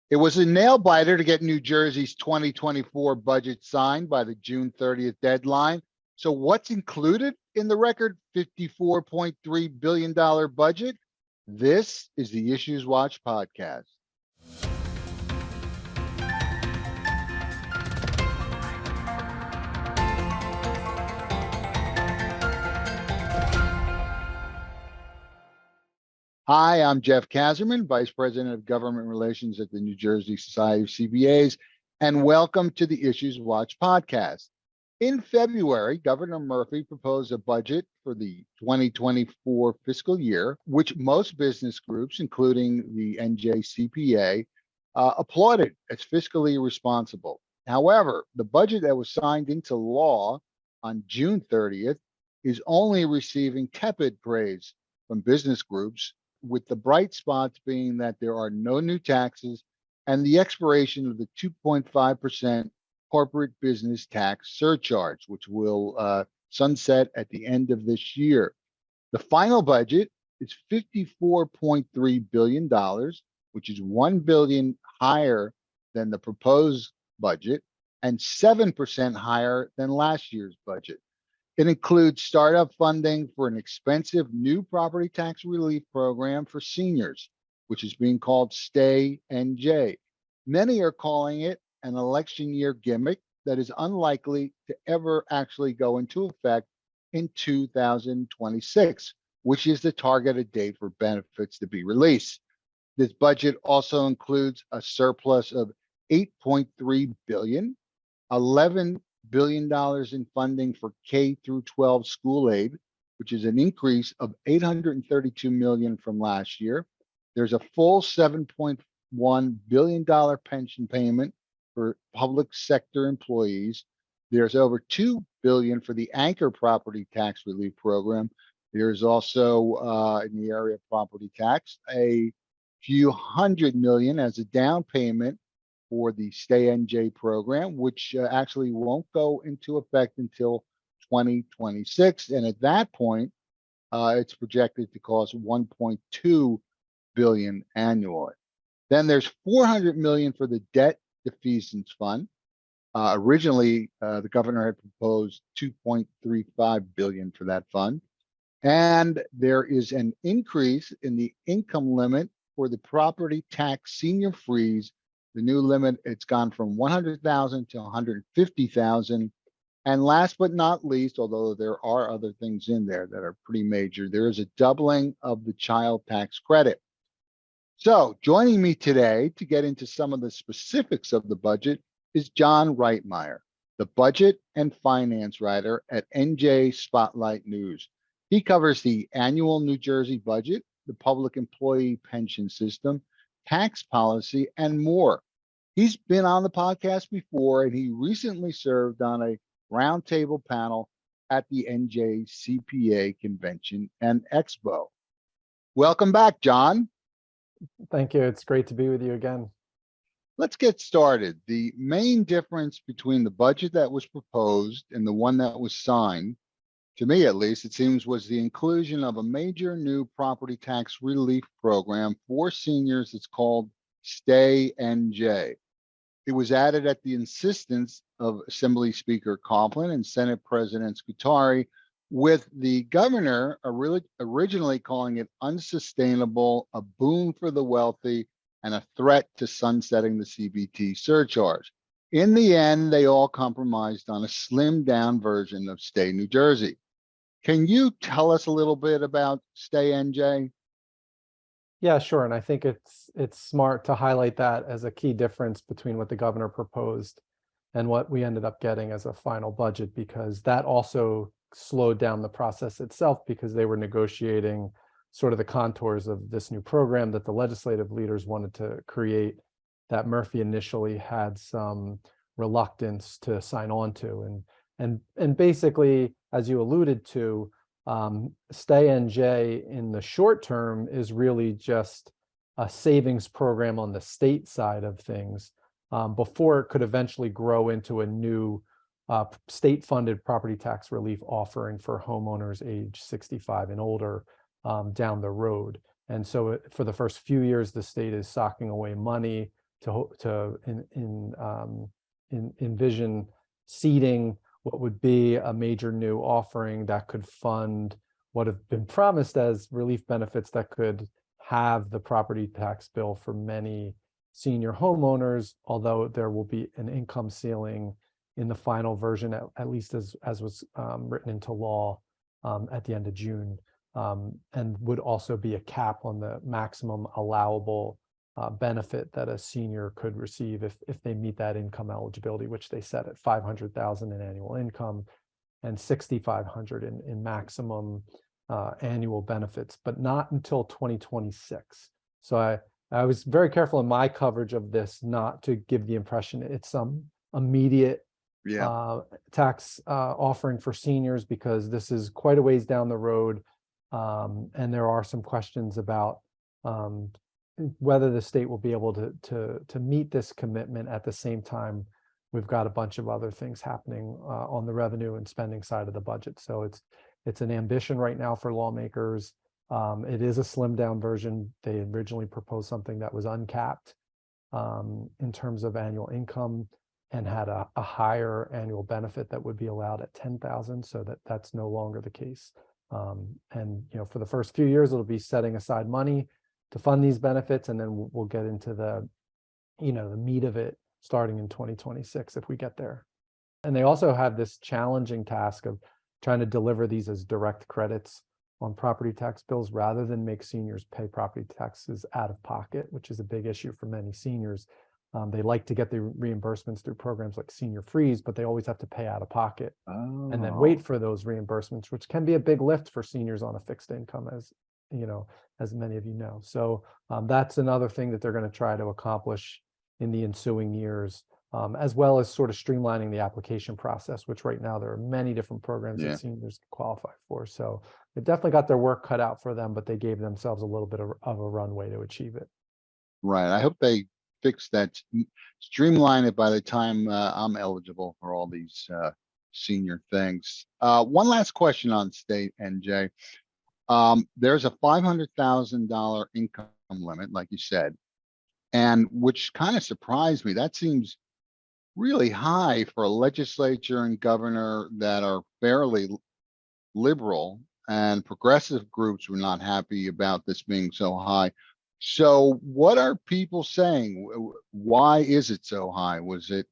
It was a nail biter to get New Jersey's 2024 budget signed by the June 30th deadline. So what's included in the record $54.3 billion budget? This is the Issues Watch podcast. Hi, I'm Jeff Kazerman, Vice President of Government Relations at the New Jersey Society of CPAs, and welcome to the Issues Watch podcast. In February, Governor Murphy proposed a budget for the 2024 fiscal year, which most business groups, including the NJCPA, applauded as fiscally responsible. However, the budget that was signed into law on June 30th is only receiving tepid praise from business groups, with the bright spots being that there are no new taxes and the expiration of the 2.5% corporate business tax surcharge, which will sunset at the end of this year. The final budget is $54.3 billion, which is $1 billion higher than the proposed budget and 7% higher than last year's budget. It includes startup funding for an expensive new property tax relief program for seniors, which is being called Stay NJ. Many are calling it an election year gimmick that is unlikely to ever actually go into effect in 2026, which is the targeted date for benefits to be released. This budget also includes a surplus of $8.3 billion, $11 billion in funding for K through 12 school aid, which is an increase of $832 million from last year. There's a full $7.1 billion pension payment for public sector employees. There's over $2 billion for the anchor property tax relief program. There's also in the area of property tax, a few $100 million as a down payment for the Stay NJ program, which actually won't go into effect until 2026. And at that point, it's projected to cost $1.2 billion annually. Then there's $400 million for the debt defeasance fund. Originally, the governor had proposed $2.35 billion for that fund. And there is an increase in the income limit for the property tax senior freeze. The new limit, it's gone from 100,000 to 150,000. And last but not least, although there are other things in there that are pretty major, there is a doubling of the child tax credit. So joining me today to get into some of the specifics of the budget is John Reitmeyer, the budget and finance writer at NJ Spotlight News. He covers the annual New Jersey budget, the public employee pension system, tax policy, and more. He's been on the podcast before, and he recently served on a roundtable panel at the NJCPA convention and expo. Welcome back, John. Thank you. It's great to be with you again. Let's get started. The main difference between the budget that was proposed and the one that was signed, to me at least, it seems, was the inclusion of a major new property tax relief program for seniors. It's called Stay NJ. It was added at the insistence of Assembly Speaker Coughlin and Senate President Scutari, with the governor originally calling it unsustainable, a boon for the wealthy, and a threat to sunsetting the CBT surcharge. In the end, they all compromised on a slimmed down version of Stay New Jersey. Can you tell us a little bit about Stay NJ? Yeah, sure. And I think it's smart to highlight that as a key difference between what the governor proposed and what we ended up getting as a final budget, because that also slowed down the process itself, because they were negotiating sort of the contours of this new program that the legislative leaders wanted to create, that Murphy initially had some reluctance to sign on to. And basically, as you alluded to, Stay NJ in the short term is really just a savings program on the state side of things, before it could eventually grow into a new state-funded property tax relief offering for homeowners age 65 and older down the road. And so for the first few years, the state is socking away money envision seeding what would be a major new offering that could fund what have been promised as relief benefits that could have the property tax bill for many senior homeowners, although there will be an income ceiling in the final version, at least as was written into law at the end of June, and would also be a cap on the maximum allowable benefit that a senior could receive if they meet that income eligibility, which they set at 500,000 in annual income and 6,500 in maximum annual benefits, but not until 2026. So I was very careful in my coverage of this not to give the impression it's some immediate tax offering for seniors, because this is quite a ways down the road, and there are some questions about whether the state will be able to meet this commitment. At the same time, we've got a bunch of other things happening on the revenue and spending side of the budget. So it's an ambition right now for lawmakers. It is a slimmed down version. They originally proposed something that was uncapped in terms of annual income and had a higher annual benefit that would be allowed at 10,000. So that's no longer the case. And for the first few years, it'll be setting aside money to fund these benefits, and then we'll get into the meat of it starting in 2026 if we get there. And they also have this challenging task of trying to deliver these as direct credits on property tax bills rather than make seniors pay property taxes out of pocket, which is a big issue for many seniors. They like to get the reimbursements through programs like Senior Freeze, but they always have to pay out of pocket and then wait for those reimbursements, which can be a big lift for seniors on a fixed income, as many of you know. So that's another thing that they're going to try to accomplish in the ensuing years, as well as sort of streamlining the application process, which right now there are many different programs that seniors can qualify for. So they definitely got their work cut out for them, but they gave themselves a little bit of a runway to achieve it. Right. I hope they fix that, streamline it by the time I'm eligible for all these senior things. One last question on state NJ. There's a $500,000 income limit, like you said, and which kind of surprised me. That seems really high for a legislature and governor that are fairly liberal, and progressive groups were not happy about this being so high. So what are people saying? Why is it so high? Was it,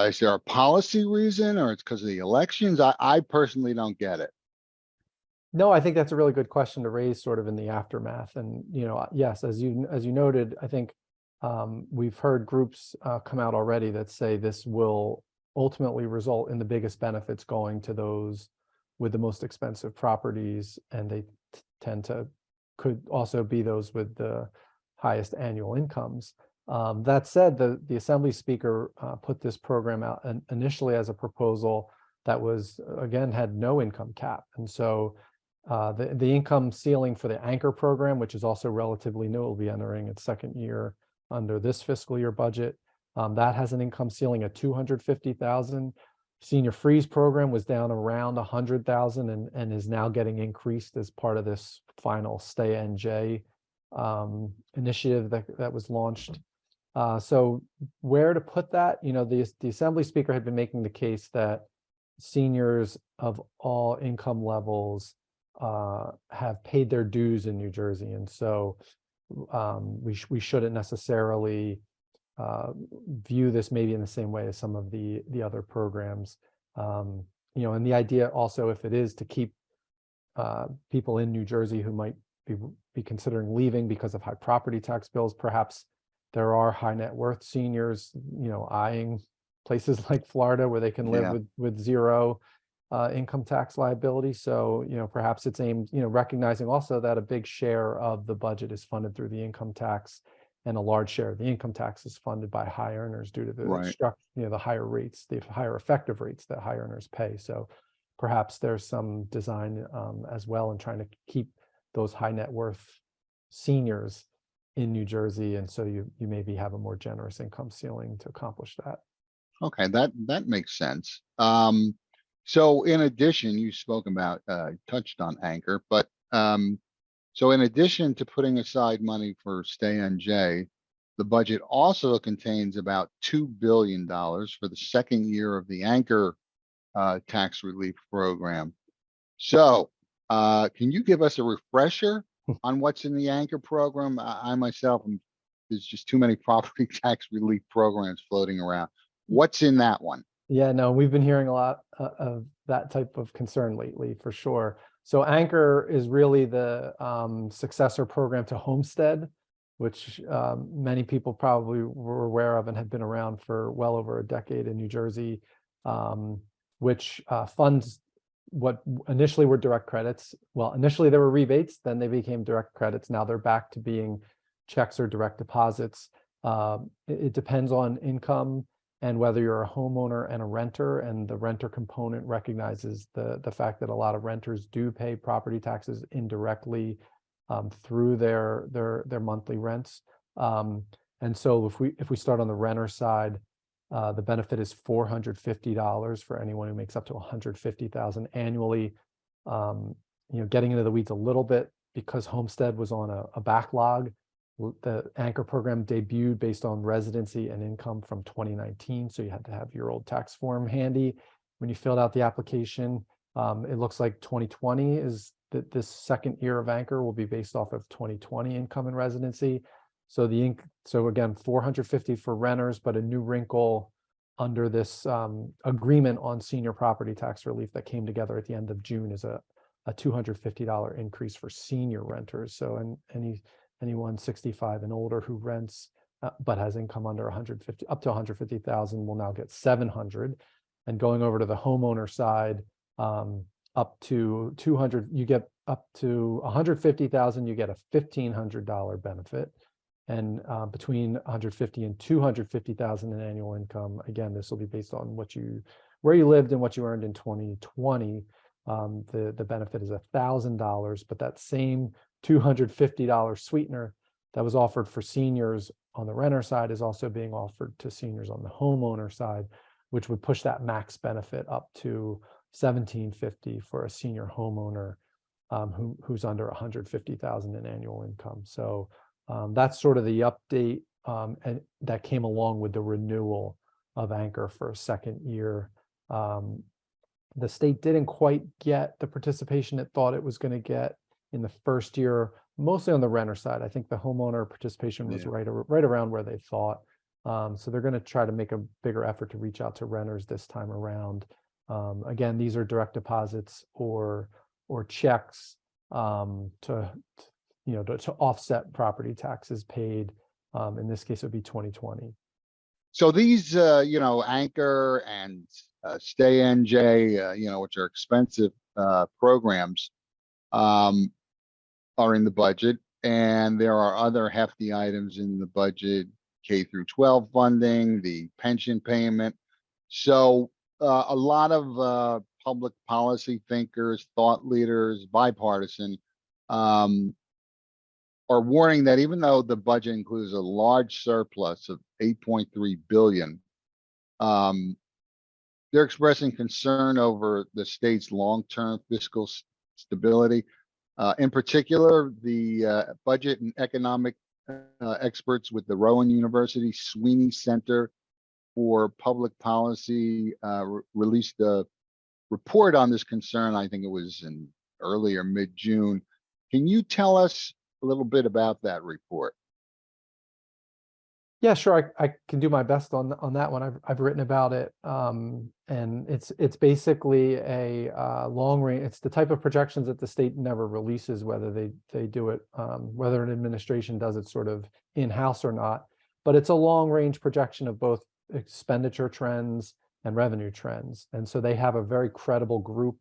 is there a policy reason, or it's because of the elections? I personally don't get it. No, I think that's a really good question to raise sort of in the aftermath. And, yes, as you noted, I think we've heard groups come out already that say this will ultimately result in the biggest benefits going to those with the most expensive properties, and they could also be those with the highest annual incomes. That said, the Assembly Speaker put this program out initially as a proposal that was, again, had no income cap. And so the income ceiling for the anchor program, which is also relatively new, will be entering its second year under this fiscal year budget. That has an income ceiling at 250,000. Senior Freeze program was down around 100,000 and is now getting increased as part of this final Stay NJ initiative that was launched. So where to put that? The Assembly Speaker had been making the case that seniors of all income levels have paid their dues in New Jersey, and so we shouldn't necessarily view this maybe in the same way as some of the other programs. And the idea also, if it is to keep people in New Jersey who might be considering leaving because of high property tax bills, perhaps there are high net worth seniors, eyeing places like Florida where they can live with zero income tax liability. So, perhaps it's aimed, recognizing also that a big share of the budget is funded through the income tax, and a large share of the income tax is funded by high earners due to the the higher rates, the higher effective rates that high earners pay. So perhaps there's some design as well in trying to keep those high net worth seniors in New Jersey, and so you maybe have a more generous income ceiling to accomplish that. Okay, that makes sense. So in addition, you spoke about, touched on anchor, but so in addition to putting aside money for Stay NJ, The budget also contains about $2 billion for the second year of the anchor tax relief program. So, can you give us a refresher on what's in the anchor program? I myself, there's just too many property tax relief programs floating around. What's in that one? Yeah, no, we've been hearing a lot of that type of concern lately, for sure. So Anchor is really the successor program to Homestead, which many people probably were aware of and had been around for well over a decade in New Jersey, which funds what initially were direct credits. Well, initially there were rebates, then they became direct credits. Now they're back to being checks or direct deposits. It depends on income and whether you're a homeowner and a renter, and the renter component recognizes the fact that a lot of renters do pay property taxes indirectly through their monthly rents. And so if we start on the renter side, the benefit is $450 for anyone who makes up to $150,000 annually. Getting into the weeds a little bit, because Homestead was on a backlog. The Anchor program debuted based on residency and income from 2019. So you had to have your old tax form handy when you filled out the application. It looks like 2020 is that this second year of Anchor will be based off of 2020 income and residency. So so again, $450 for renters, but a new wrinkle under this agreement on senior property tax relief that came together at the end of June is a $250 increase for senior renters. So anyone 65 and older who rents but has income under 150 up to 150,000 will now get 700. And going over to the homeowner side, up to 200, you get up to 150,000, you get a $1,500 benefit. And between 150 and 250,000 in annual income, again, this will be based on where you lived and what you earned in 2020. The benefit is $1,000, but that same $250 sweetener that was offered for seniors on the renter side is also being offered to seniors on the homeowner side, which would push that max benefit up to $1,750 for a senior homeowner who's under 150,000 in annual income. So that's sort of the update and that came along with the renewal of Anchor for a second year. The state didn't quite get the participation it thought it was going to get in the first year, mostly on the renter side. I think the homeowner participation was right around where they thought. So they're going to try to make a bigger effort to reach out to renters this time around. Again, these are direct deposits or checks to offset property taxes paid. In this case, it would be 2020. So these, Anchor and Stay NJ, which are expensive programs, are in the budget, and there are other hefty items in the budget: K through 12 funding, the pension payment. So a lot of public policy thinkers, thought leaders, bipartisan, are warning that even though the budget includes a large surplus of $8.3 billion, they're expressing concern over the state's long-term fiscal stability. In particular, the budget and economic experts with the Rowan University Sweeney Center for Public Policy released a report on this concern. I think it was in early or mid-June. Can you tell us a little bit about that report? Yeah, sure. I can do my best on that one. I've written about it, and it's basically a long range. It's the type of projections that the state never releases, whether they do it, whether an administration does it sort of in-house or not. But it's a long range projection of both expenditure trends and revenue trends, and so they have a very credible group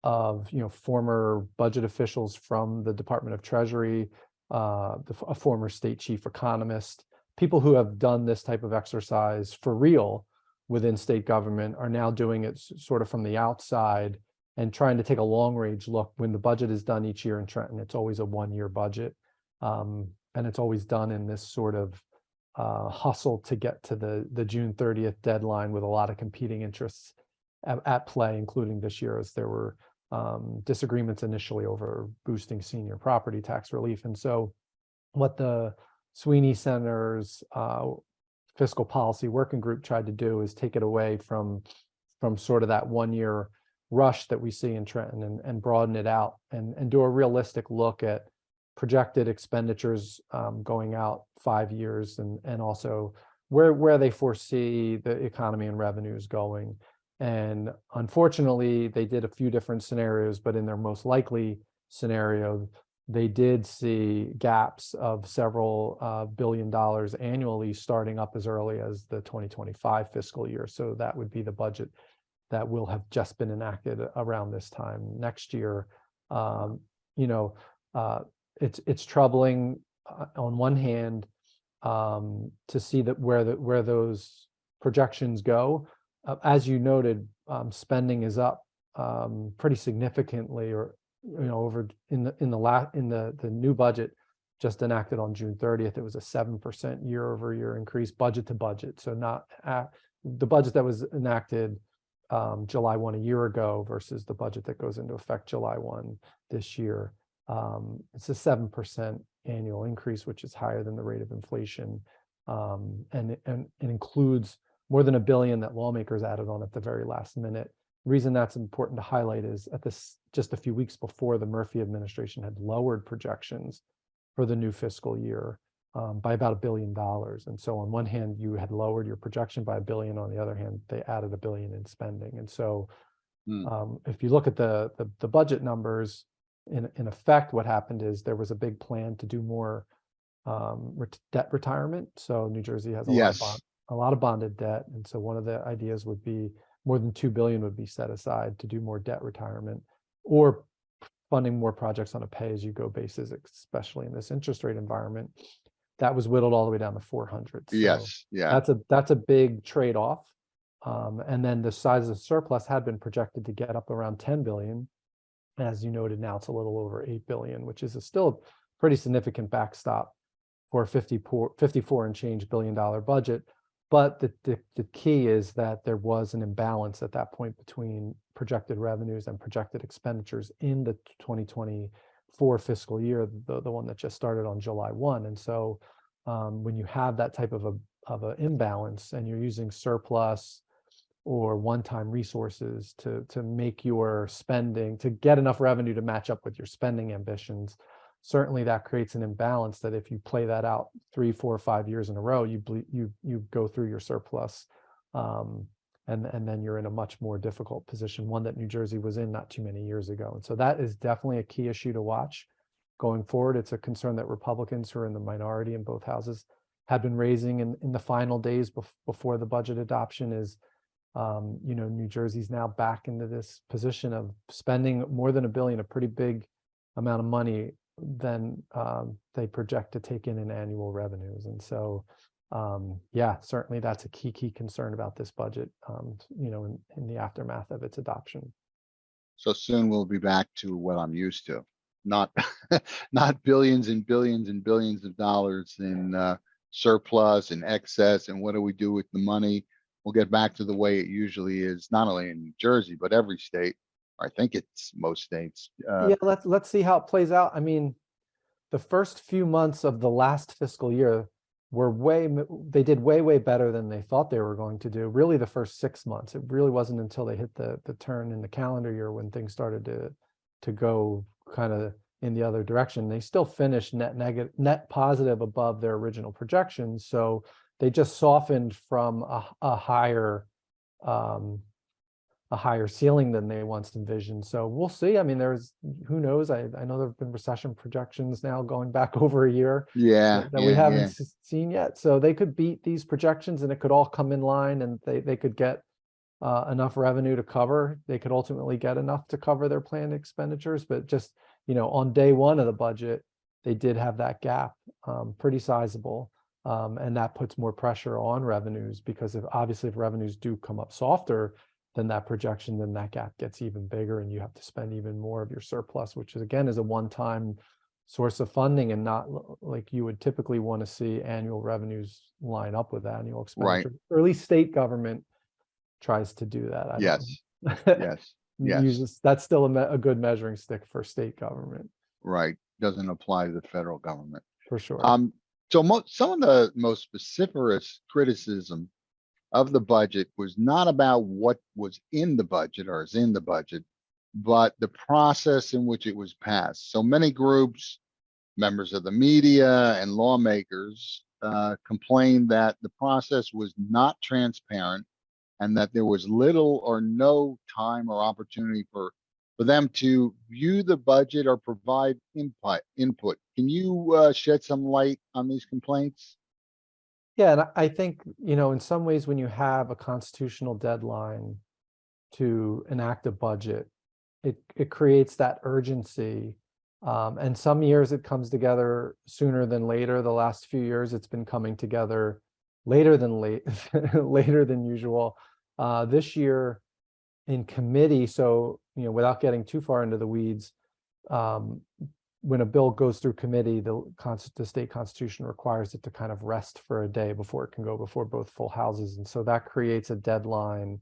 of former budget officials from the Department of Treasury, a former state chief economist. People who have done this type of exercise for real within state government are now doing it sort of from the outside and trying to take a long range look. When the budget is done each year in Trenton, it's always a 1-year budget. And it's always done in this sort of hustle to get to the June 30th deadline, with a lot of competing interests at play, including this year, as there were disagreements initially over boosting senior property tax relief. And so what the Sweeney Center's fiscal policy working group tried to do is take it away from sort of that 1 year rush that we see in Trenton and broaden it out and do a realistic look at projected expenditures going out 5 years and also where they foresee the economy and revenues going. And unfortunately, they did a few different scenarios, but in their most likely scenario, they did see gaps of several $1 billion annually starting up as early as the 2025 fiscal year. So that would be the budget that will have just been enacted around this time next year. It's troubling on one hand to see that where those projections go. As you noted, spending is up pretty significantly, or over in the new budget just enacted on June 30th. It was a 7% year-over-year increase, budget to budget. So not the budget that was enacted July 1 a year ago versus the budget that goes into effect July 1 this year. It's a 7% annual increase, which is higher than the rate of inflation, and it includes more than $1 billion that lawmakers added on at the very last minute. The reason that's important to highlight is just a few weeks before, the Murphy administration had lowered projections for the new fiscal year by about $1 billion. And so on one hand, you had lowered your projection by $1 billion. On the other hand, they added $1 billion in spending. And so if you look at the budget numbers, in effect, what happened is there was a big plan to do more debt retirement. So New Jersey has a lot of bonded debt. And so one of the ideas would be more than $2 billion would be set aside to do more debt retirement or funding more projects on a pay-as-you-go basis, especially in this interest rate environment. That was whittled all the way down to 400. So that's a big trade-off. And then the size of the surplus had been projected to get up around 10 billion. As you noted, now it's a little over 8 billion, which is still a pretty significant backstop for a 54 and change $1 billion budget. But the key is that there was an imbalance at that point between projected revenues and projected expenditures in the 2024 fiscal year, the one that just started on July 1. And so when you have that type of an imbalance and you're using surplus or one-time resources to make your spending, to get enough revenue to match up with your spending ambitions, certainly that creates an imbalance that if you play that out 3, 4, 5 years in a row, you go through your surplus, and then you're in a much more difficult position, one that New Jersey was in not too many years ago. And so that is definitely a key issue to watch going forward. It's a concern that Republicans, who are in the minority in both houses, had been raising in the final days before the budget adoption. Is New Jersey's now back into this position of spending more than $1 billion, a pretty big amount of money than they project to take in annual revenues. And so, certainly that's a key concern about this budget, in the aftermath of its adoption. So soon we'll be back to what I'm used to, not not billions and billions and billions of dollars in surplus and excess. And what do we do with the money? We'll get back to the way it usually is, not only in New Jersey, but every state. I think it's most states. Let's see how it plays out. I mean, the first few months of the last fiscal year they did way better than they thought they were going to do. Really, the first 6 months. It really wasn't until they hit the turn in the calendar year when things started to go kind of in the other direction. They still finished net positive above their original projections. So they just softened from a higher ceiling than they once envisioned. So we'll see. I mean, who knows? I know there have been recession projections now going back over a year that we haven't seen yet. So they could beat these projections and it could all come in line, and they could get enough revenue to cover. They could ultimately get enough to cover their planned expenditures. But just, on day one of the budget, they did have that gap, pretty sizable. And that puts more pressure on revenues, because if revenues do come up softer than that projection, then that gap gets even bigger and you have to spend even more of your surplus, which is a one-time source of funding and not like you would typically want to see annual revenues line up with annual expenditure. Right. Or at least state government tries to do that. Yes. That's still a good measuring stick for state government. Right. Doesn't apply to the federal government. For sure. So some of the most vociferous criticism of the budget was not about what was in the budget or is in the budget, but the process in which it was passed. So many groups, members of the media and lawmakers complained that the process was not transparent and that there was little or no time or opportunity for them to view the budget or provide input. Can you shed some light on these complaints? Yeah, and I think, in some ways, when you have a constitutional deadline to enact a budget, it creates that urgency. And some years it comes together sooner than later. The last few years it's been coming together later than later than usual. This year in committee, so without getting too far into the weeds, when a bill goes through committee, the state constitution requires it to kind of rest for a day before it can go before both full houses. And so that creates a deadline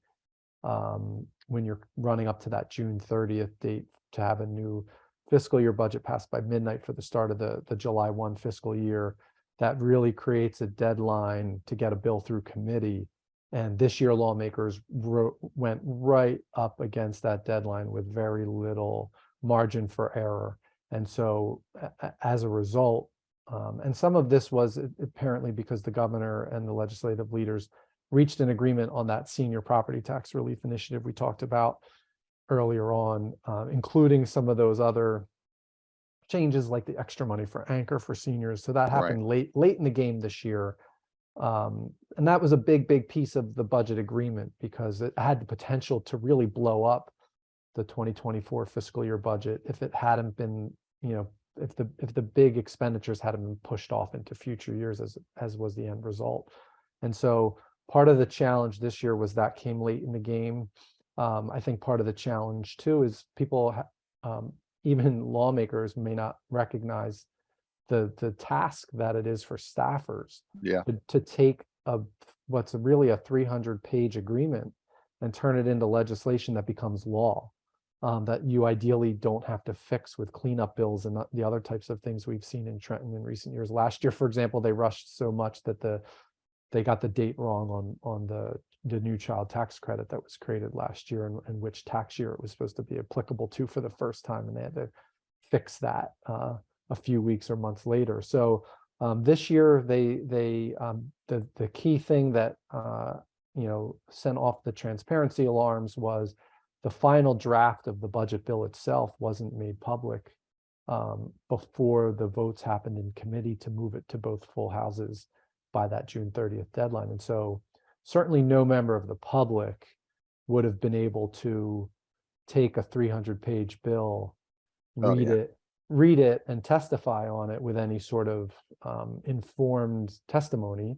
when you're running up to that June 30th date to have a new fiscal year budget passed by midnight for the start of the July 1 fiscal year. That really creates a deadline to get a bill through committee. And this year lawmakers went right up against that deadline with very little margin for error. And so as a result, and some of this was apparently because the governor and the legislative leaders reached an agreement on that senior property tax relief initiative we talked about earlier on, including some of those other changes like the extra money for anchor for seniors. So that happened late in the game this year. And that was a big piece of the budget agreement because it had the potential to really blow up the 2024 fiscal year budget if it hadn't been, if the big expenditures hadn't been pushed off into future years as was the end result. And so part of the challenge this year was that came late in the game. I think part of the challenge too is people, even lawmakers, may not recognize the task that it is for staffers to take what's really a 300-page agreement and turn it into legislation that becomes law, that you ideally don't have to fix with cleanup bills and the other types of things we've seen in Trenton in recent years. Last year, for example, they rushed so much that they got the date wrong on the new child tax credit that was created last year and which tax year it was supposed to be applicable to for the first time, and they had to fix that a few weeks or months later. So this year the key thing that sent off the transparency alarms was the final draft of the budget bill itself wasn't made public before the votes happened in committee to move it to both full houses by that June 30th deadline. And so certainly no member of the public would have been able to take a 300-page bill, read it and testify on it with any sort of informed testimony.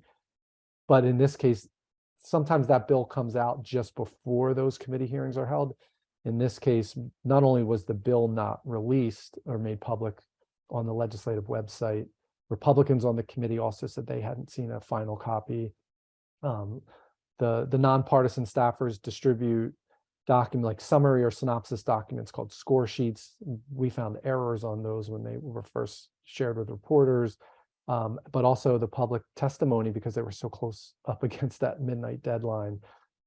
But in this case, sometimes that bill comes out just before those committee hearings are held. In this case, not only was the bill not released or made public on the legislative website, Republicans on the committee also said they hadn't seen a final copy. The nonpartisan staffers distribute like summary or synopsis documents called score sheets. We found errors on those when they were first shared with reporters, but also the public testimony, because they were so close up against that midnight deadline,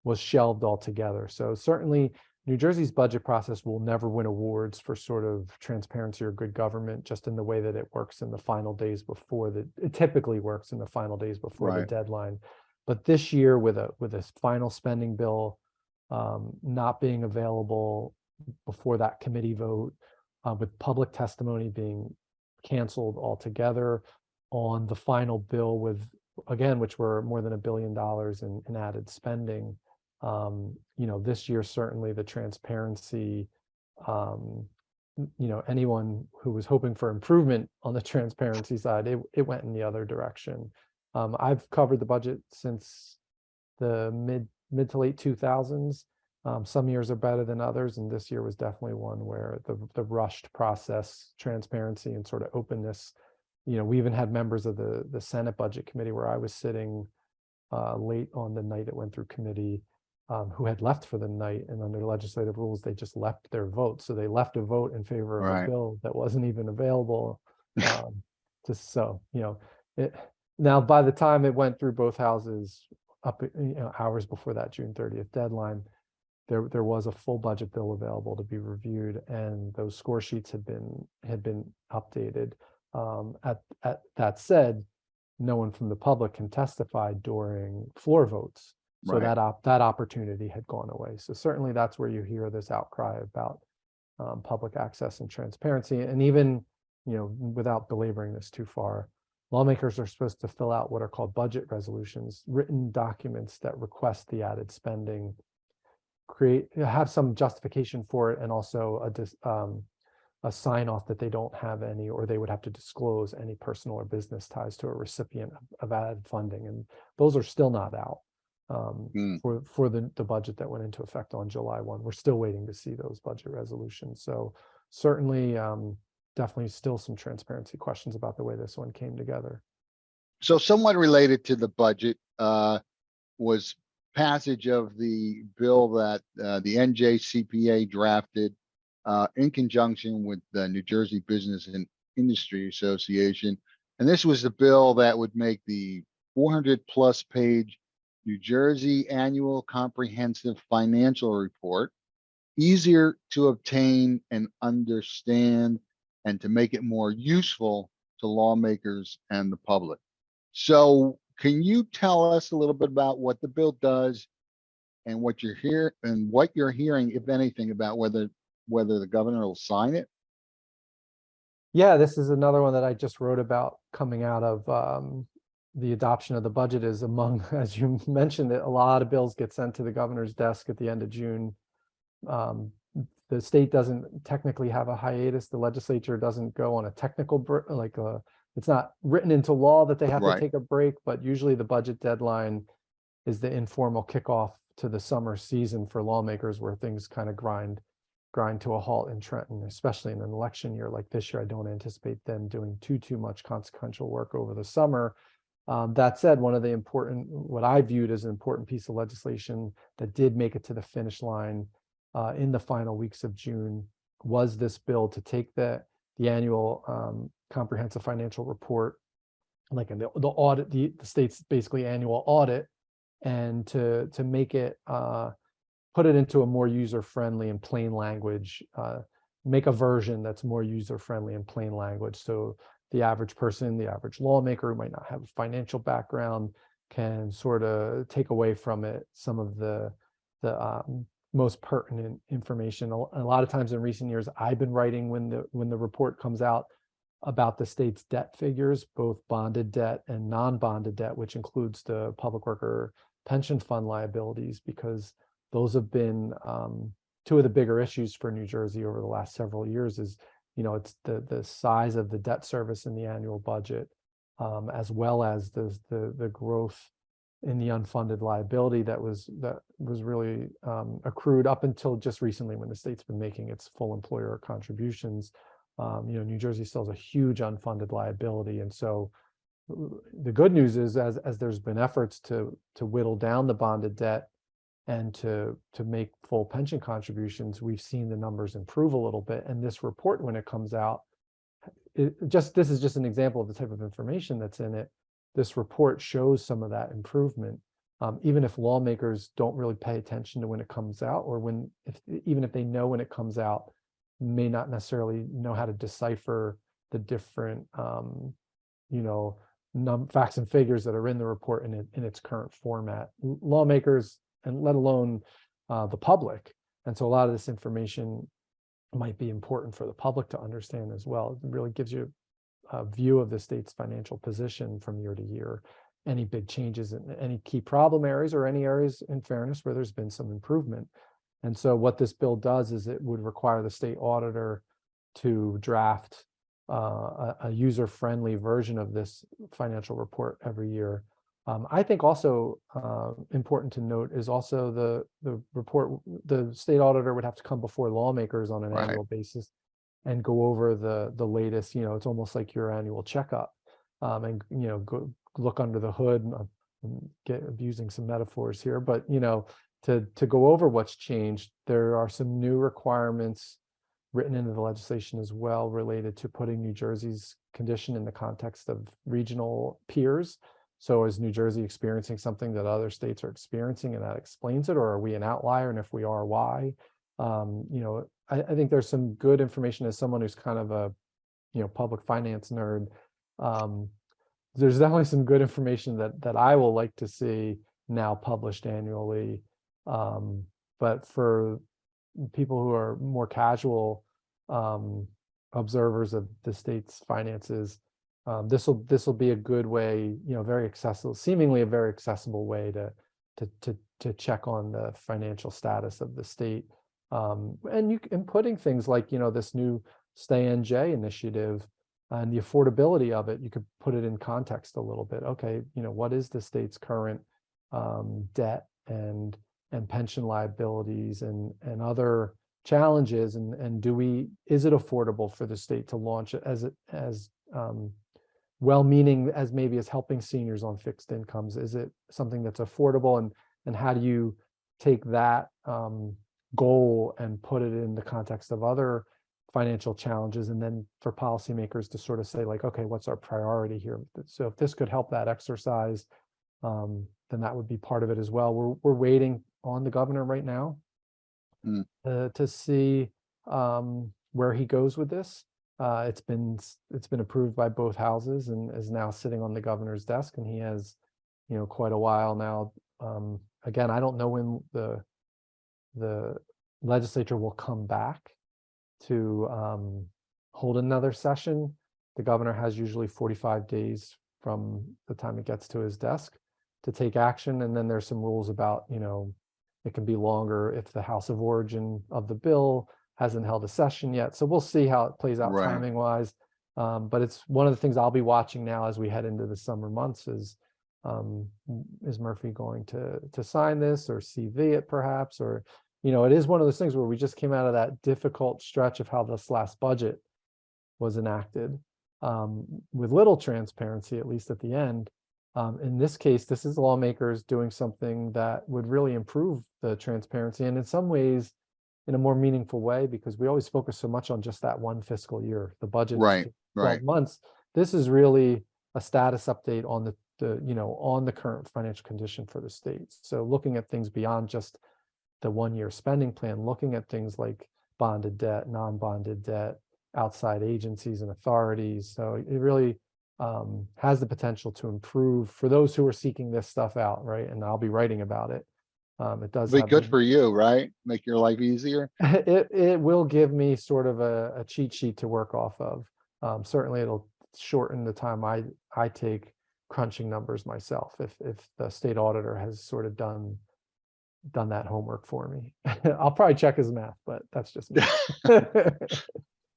was shelved altogether. So certainly New Jersey's budget process will never win awards for sort of transparency or good government, just in the way that it works in the final days before it typically works in the final days before the deadline. But this year with a final spending bill not being available before that committee vote, with public testimony being canceled altogether on the final bill which were more than $1 billion in added spending. This year, certainly the transparency, anyone who was hoping for improvement on the transparency side, it went in the other direction. I've covered the budget since the mid to late 2000s. Some years are better than others, and this year was definitely one where the rushed process, transparency, and sort of openness. We even had members of the Senate Budget Committee, where I was sitting late on the night it went through committee, who had left for the night, and under legislative rules, they just left their vote. So they left a vote in favor of a bill that wasn't even available. Now, by the time it went through both houses, up hours before that June 30th deadline, there was a full budget bill available to be reviewed, and those score sheets had been updated. At that said, no one from the public can testify during floor votes, so Right. that opportunity had gone away. So certainly that's where you hear this outcry about public access and transparency. And even, without belaboring this too far, lawmakers are supposed to fill out what are called budget resolutions, written documents that request the added spending, have some justification for it, and also a sign off that they don't have any, or they would have to disclose any personal or business ties to a recipient of added funding. And those are still not out for the budget that went into effect on July 1. We're still waiting to see those budget resolutions. So certainly, definitely still some transparency questions about the way this one came together. So somewhat related to the budget was passage of the bill that the NJCPA drafted in conjunction with the New Jersey Business and Industry Association. And this was the bill that would make the 400+ page New Jersey Annual Comprehensive Financial Report easier to obtain and understand, and to make it more useful to lawmakers and the public. So can you tell us a little bit about what the bill does and what you're hearing, if anything, about whether the governor will sign it? Yeah, this is another one that I just wrote about coming out of the adoption of the budget. Is among, as you mentioned, a lot of bills get sent to the governor's desk at the end of June. The state doesn't technically have a hiatus. The legislature doesn't go on a technical break, it's not written into law that they have to take a break, but usually the budget deadline is the informal kickoff to the summer season for lawmakers, where things kind of grind to a halt in Trenton, especially in an election year like this year. I don't anticipate them doing too much consequential work over the summer. That said, one of the what I viewed as an important piece of legislation that did make it to the finish line in the final weeks of June was this bill to take the annual comprehensive financial report, like the audit, the state's basically annual audit, and to make it put it into a more user-friendly and plain language, make a version that's more user-friendly and plain language. So the average person, the average lawmaker who might not have a financial background, can sort of take away from it some of the most pertinent information. A lot of times in recent years, I've been writing when the report comes out about the state's debt figures, both bonded debt and non-bonded debt, which includes the public worker pension fund liabilities, because those have been two of the bigger issues for New Jersey over the last several years. Is, it's the size of the debt service in the annual budget, as well as the growth in the unfunded liability that was really accrued up until just recently, when the state's been making its full employer contributions. New Jersey still has a huge unfunded liability, and so the good news is, as there's been efforts to whittle down the bonded debt and to make full pension contributions, we've seen the numbers improve a little bit. And this report, when it comes out, this is just an example of the type of information that's in it. This report shows some of that improvement, even if lawmakers don't really pay attention to when it comes out, or even if they know when it comes out, may not necessarily know how to decipher the different facts and figures that are in the report in its current format. Lawmakers, and let alone the public. And so a lot of this information might be important for the public to understand as well. It really gives you a view of the state's financial position from year to year, any big changes in any key problem areas, or any areas, in fairness, where there's been some improvement. And so what this bill does is it would require the state auditor to draft a user-friendly version of this financial report every year. I think also important to note is also the report, the state auditor would have to come before lawmakers on an annual basis and go over the latest. It's almost like your annual checkup, and go look under the hood. Using some metaphors here, but to go over what's changed. There are some new requirements written into the legislation as well related to putting New Jersey's condition in the context of regional peers. So is New Jersey experiencing something that other states are experiencing and that explains it, or are we an outlier? And if we are, why? I think there's some good information as someone who's kind of a, public finance nerd. There's definitely some good information that I will like to see now published annually. But for people who are more casual observers of the state's finances, this will be a good way, very accessible, seemingly a very accessible way to check on the financial status of the state. And putting things like, this new Stay NJ initiative and the affordability of it, you could put it in context a little bit. Okay, what is the state's current debt and pension liabilities and other challenges, and is it affordable for the state to launch it as well-meaning as maybe as helping seniors on fixed incomes? Is it something that's affordable, and how do you take that goal and put it in the context of other financial challenges, and then for policymakers to sort of say, like, okay, what's our priority here? So if this could help that exercise, then that would be part of it as well. We're waiting on the governor right now to see where he goes with this. It's been approved by both houses and is now sitting on the governor's desk, and he has, quite a while now. Again, I don't know when the legislature will come back to hold another session. The governor has usually 45 days from the time it gets to his desk to take action. And then there's some rules about, it can be longer if the House of Origin of the bill hasn't held a session yet. So we'll see how it plays out timing wise. But it's one of the things I'll be watching now as we head into the summer months is Murphy going to sign this or CV it perhaps, or, it is one of those things where we just came out of that difficult stretch of how this last budget was enacted with little transparency, at least at the end. In this case, this is lawmakers doing something that would really improve the transparency, and in some ways in a more meaningful way, because we always focus so much on just that one fiscal year. The budget is 12 months. This is really a status update on on the current financial condition for the states. So looking at things beyond just the 1-year spending plan, looking at things like bonded debt, non-bonded debt, outside agencies and authorities. So it really has the potential to improve for those who are seeking this stuff out, right? And I'll be writing about it. It does be good for you, right? Make your life easier. It will give me sort of a cheat sheet to work off of. Certainly it'll shorten the time I take crunching numbers myself if the state auditor has sort of done that homework for me. I'll probably check his math, but that's just me.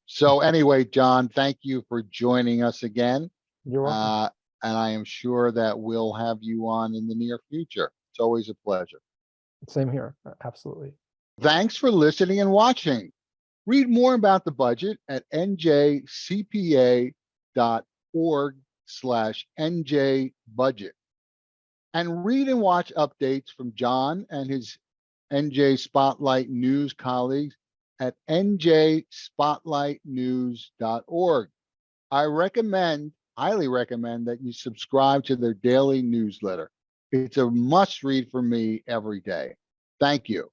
So anyway, John, thank you for joining us again. You're welcome. And I am sure that we'll have you on in the near future. It's always a pleasure. Same here. Absolutely. Thanks for listening and watching. Read more about the budget at njcpa.org/NJ and read and watch updates from John and his NJ Spotlight News colleagues at njspotlightnews.org. I highly recommend that you subscribe to their daily newsletter. It's a must read for me every day. Thank you.